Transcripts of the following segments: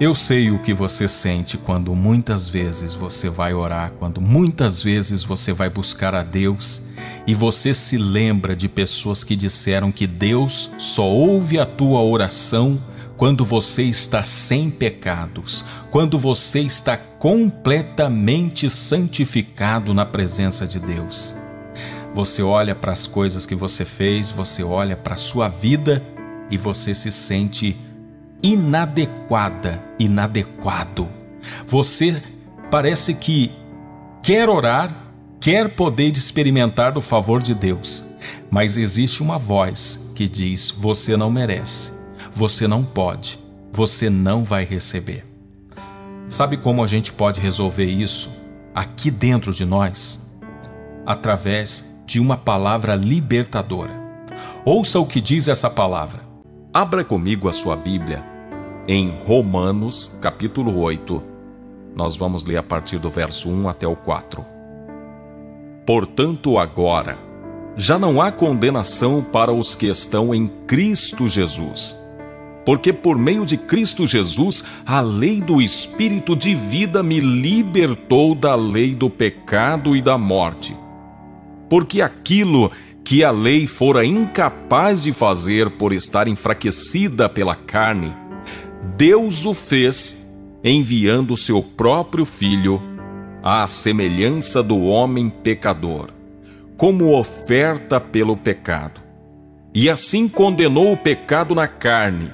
Eu sei o que você sente quando muitas vezes você vai orar, quando muitas vezes você vai buscar a Deus e você se lembra de pessoas que disseram que Deus só ouve a tua oração quando você está sem pecados, quando você está completamente santificado na presença de Deus. Você olha para as coisas que você fez, você olha para a sua vida e você se sente inadequada, inadequado. Você parece que quer orar, quer poder experimentar do favor de Deus, mas existe uma voz que diz: você não merece, você não pode, você não vai receber. Sabe como a gente pode resolver isso aqui dentro de nós? Através de uma palavra libertadora. Ouça o que diz essa palavra. Abra comigo a sua Bíblia em Romanos, capítulo 8. Nós vamos ler a partir do verso 1 até o 4. Portanto, agora, já não há condenação para os que estão em Cristo Jesus. Porque por meio de Cristo Jesus, a lei do Espírito de vida me libertou da lei do pecado e da morte. Porque aquilo que a lei fora incapaz de fazer por estar enfraquecida pela carne, Deus o fez enviando o seu próprio Filho à semelhança do homem pecador, como oferta pelo pecado. E assim condenou o pecado na carne,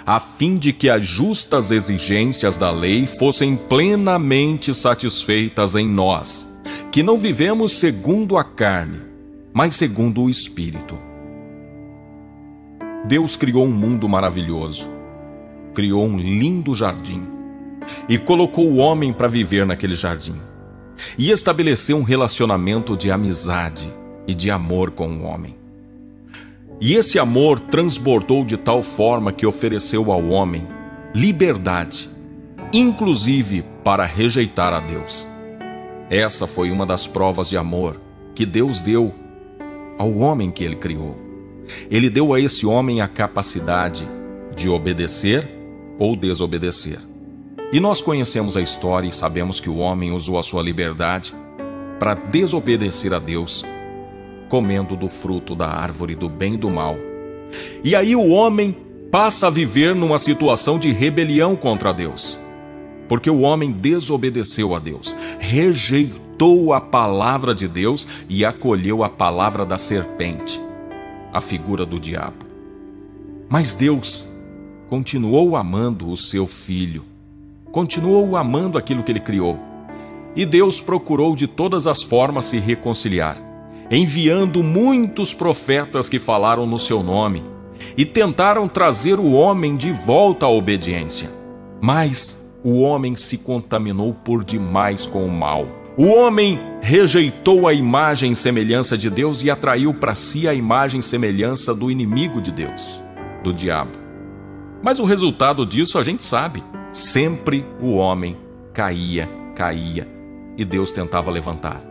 a fim de que as justas exigências da lei fossem plenamente satisfeitas em nós, que não vivemos segundo a carne, mas segundo o Espírito. Deus criou um mundo maravilhoso, criou um lindo jardim e colocou o homem para viver naquele jardim e estabeleceu um relacionamento de amizade e de amor com o homem. E esse amor transbordou de tal forma que ofereceu ao homem liberdade, inclusive para rejeitar a Deus. Essa foi uma das provas de amor que Deus deu ao homem que Ele criou. Ele deu a esse homem a capacidade de obedecer ou desobedecer. E nós conhecemos a história e sabemos que o homem usou a sua liberdade para desobedecer a Deus, comendo do fruto da árvore do bem e do mal. E aí o homem passa a viver numa situação de rebelião contra Deus, porque o homem desobedeceu a Deus, rejeitou a palavra de Deus e acolheu a palavra da serpente, a figura do diabo. Mas Deus continuou amando o seu filho, continuou amando aquilo que ele criou. E Deus procurou de todas as formas se reconciliar, enviando muitos profetas que falaram no seu nome e tentaram trazer o homem de volta à obediência. Mas o homem se contaminou por demais com o mal. O homem rejeitou a imagem e semelhança de Deus e atraiu para si a imagem e semelhança do inimigo de Deus, do diabo. Mas o resultado disso a gente sabe. Sempre o homem caía e Deus tentava levantar.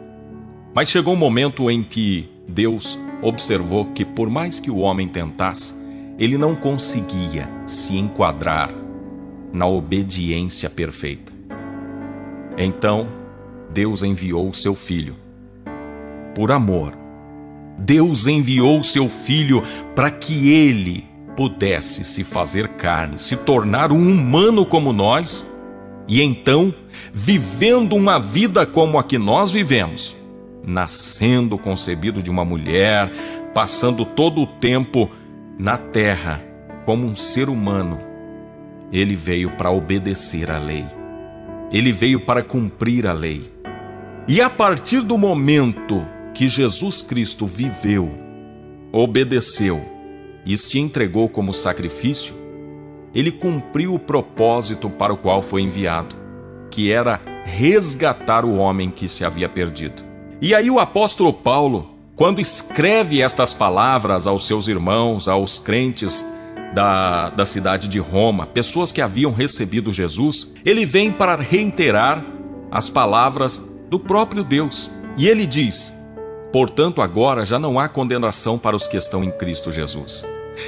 Mas chegou um momento em que Deus observou que por mais que o homem tentasse, ele não conseguia se enquadrar na obediência perfeita. Então, Deus enviou o seu filho. Por amor, Deus enviou o seu filho para que ele pudesse se fazer carne, se tornar um humano como nós, e então, vivendo uma vida como a que nós vivemos, nascendo concebido de uma mulher, passando todo o tempo na terra como um ser humano, ele veio para obedecer à lei. Ele veio para cumprir a lei. E a partir do momento que Jesus Cristo viveu, obedeceu e se entregou como sacrifício, ele cumpriu o propósito para o qual foi enviado, que era resgatar o homem que se havia perdido. E aí o apóstolo Paulo, quando escreve estas palavras aos seus irmãos, aos crentes da cidade de Roma, pessoas que haviam recebido Jesus, ele vem para reiterar as palavras do próprio Deus. E ele diz: portanto, agora já não há condenação para os que estão em Cristo Jesus.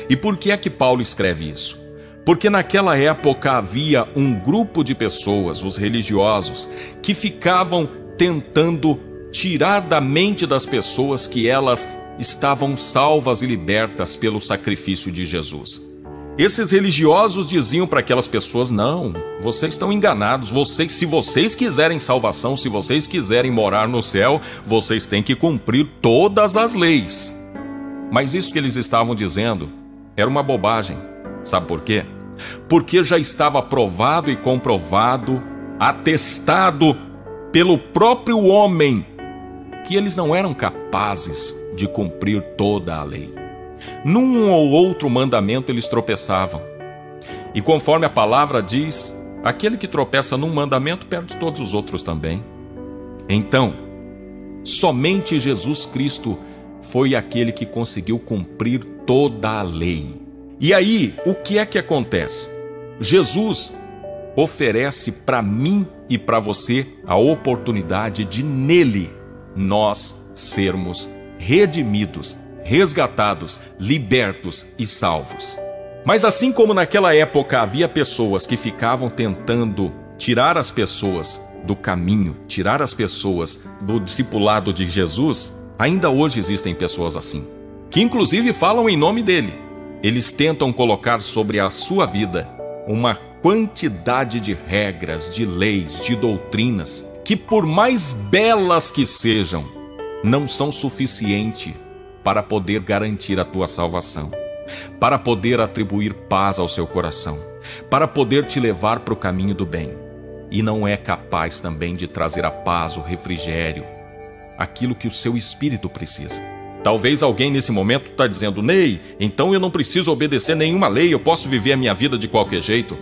E por que é que Paulo escreve isso? Porque naquela época havia um grupo de pessoas, os religiosos, que ficavam tentando tirar da mente das pessoas que elas estavam salvas e libertas pelo sacrifício de Jesus. Esses religiosos diziam para aquelas pessoas: não, vocês estão enganados, se vocês quiserem salvação, se vocês quiserem morar no céu, vocês têm que cumprir todas as leis. Mas isso que eles estavam dizendo era uma bobagem. Sabe por quê? Porque já estava provado e comprovado, atestado pelo próprio homem, que eles não eram capazes de cumprir toda a lei. Num ou outro mandamento eles tropeçavam. E conforme a palavra diz, aquele que tropeça num mandamento perde todos os outros também. Então, somente Jesus Cristo foi aquele que conseguiu cumprir toda a lei. E aí, o que é que acontece? Jesus oferece para mim e para você a oportunidade de nele nós sermos redimidos, resgatados, libertos e salvos. Mas assim como naquela época havia pessoas que ficavam tentando tirar as pessoas do caminho, tirar as pessoas do discipulado de Jesus, ainda hoje existem pessoas assim, que inclusive falam em nome dele. Eles tentam colocar sobre a sua vida uma quantidade de regras, de leis, de doutrinas, que por mais belas que sejam, não são suficientes para poder garantir a tua salvação, para poder atribuir paz ao seu coração, para poder te levar para o caminho do bem. E não é capaz também de trazer a paz, o refrigério, aquilo que o seu espírito precisa. Talvez alguém nesse momento está dizendo: Ney, então eu não preciso obedecer nenhuma lei, eu posso viver a minha vida de qualquer jeito.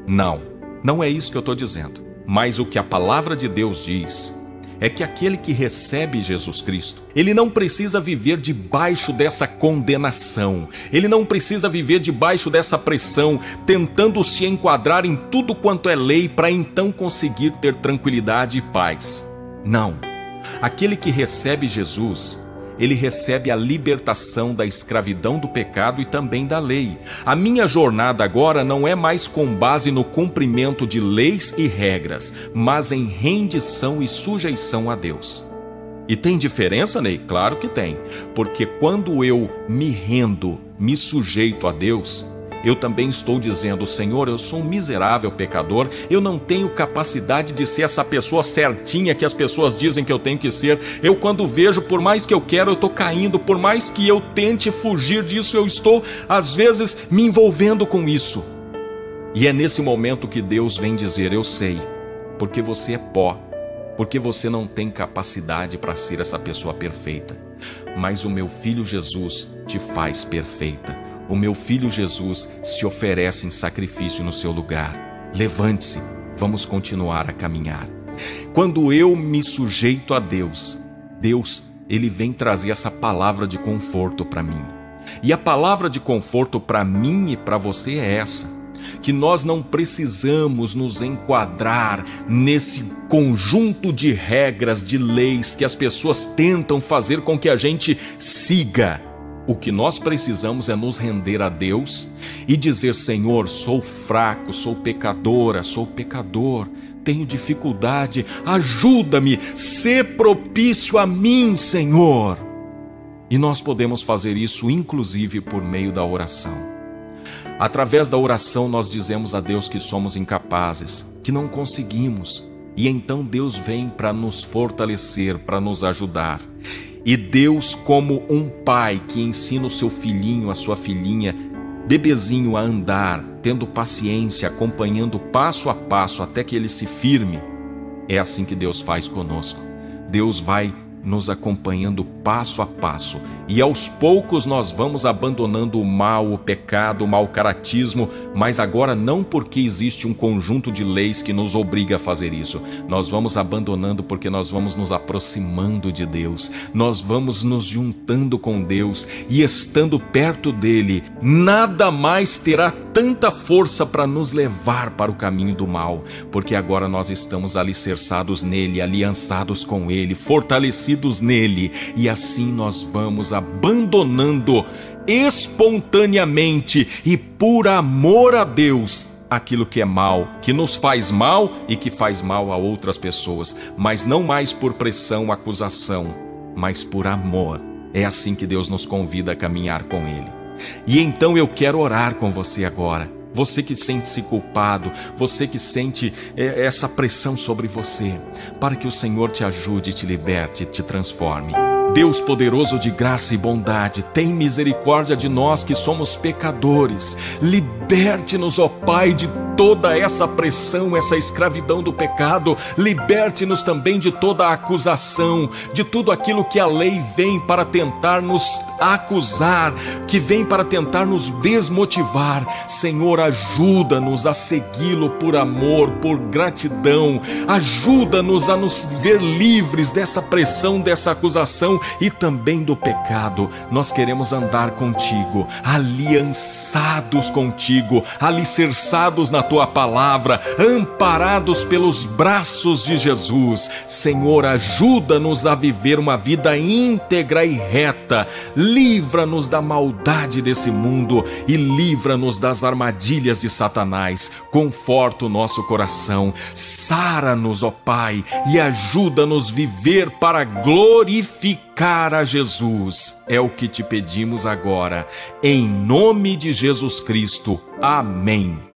Não, não é isso que eu estou dizendo. Mas o que a palavra de Deus diz é que aquele que recebe Jesus Cristo, ele não precisa viver debaixo dessa condenação, ele não precisa viver debaixo dessa pressão, tentando se enquadrar em tudo quanto é lei para então conseguir ter tranquilidade e paz. Não, aquele que recebe Jesus, ele recebe a libertação da escravidão do pecado e também da lei. A minha jornada agora não é mais com base no cumprimento de leis e regras, mas em rendição e sujeição a Deus. E tem diferença, Ney? Claro que tem. Porque quando eu me rendo, me sujeito a Deus, eu também estou dizendo: Senhor, eu sou um miserável pecador, eu não tenho capacidade de ser essa pessoa certinha que as pessoas dizem que eu tenho que ser. Eu, quando vejo, por mais que eu quero, eu estou caindo, por mais que eu tente fugir disso, eu estou, às vezes, me envolvendo com isso. E é nesse momento que Deus vem dizer: eu sei, porque você é pó, porque você não tem capacidade para ser essa pessoa perfeita, mas o meu Filho Jesus te faz perfeita. O meu Filho Jesus se oferece em sacrifício no seu lugar. Levante-se, vamos continuar a caminhar. Quando eu me sujeito a Deus, ele vem trazer essa palavra de conforto para mim. E a palavra de conforto para mim e para você é essa: que nós não precisamos nos enquadrar nesse conjunto de regras, de leis que as pessoas tentam fazer com que a gente siga. O que nós precisamos é nos render a Deus e dizer: Senhor, sou fraco, sou pecadora, sou pecador, tenho dificuldade, ajuda-me, sê propício a mim, Senhor. E nós podemos fazer isso inclusive por meio da oração. Através da oração nós dizemos a Deus que somos incapazes, que não conseguimos, e então Deus vem para nos fortalecer, para nos ajudar. E Deus, como um pai que ensina o seu filhinho, a sua filhinha, bebezinho, a andar, tendo paciência, acompanhando passo a passo até que ele se firme, é assim que Deus faz conosco. Deus vai nos acompanhando passo a passo, e aos poucos nós vamos abandonando o mal, o pecado, o mau caratismo, mas agora não porque existe um conjunto de leis que nos obriga a fazer isso. Nós vamos abandonando porque nós vamos nos aproximando de Deus, nós vamos nos juntando com Deus, e estando perto dele, nada mais terá tanta força para nos levar para o caminho do mal, porque agora nós estamos alicerçados nele, aliançados com ele, fortalecidos nele, e assim nós vamos abandonando espontaneamente e por amor a Deus aquilo que é mal, que nos faz mal e que faz mal a outras pessoas, mas não mais por pressão, acusação, mas por amor. É assim que Deus nos convida a caminhar com Ele. E então eu quero orar com você agora. Você que sente-se culpado, você que sente essa pressão sobre você, para que o Senhor te ajude, te liberte, te transforme. Deus poderoso de graça e bondade, tem misericórdia de nós que somos pecadores. Liberte-nos, ó Pai, de toda essa pressão, essa escravidão do pecado. Liberte-nos também de toda a acusação, de tudo aquilo que a lei vem para tentar nos acusar, que vem para tentar nos desmotivar. Senhor, ajuda-nos a segui-lo por amor, por gratidão. Ajuda-nos a nos ver livres dessa pressão, dessa acusação e também do pecado. Nós queremos andar contigo, aliançados contigo, alicerçados na tua palavra, amparados pelos braços de Jesus. Senhor, ajuda-nos a viver uma vida íntegra e reta. Livra-nos da maldade desse mundo e livra-nos das armadilhas de Satanás. Conforta o nosso coração, sara-nos, ó Pai, e ajuda-nos a viver para glorificar a Jesus. É o que te pedimos agora, em nome de Jesus Cristo. Amém.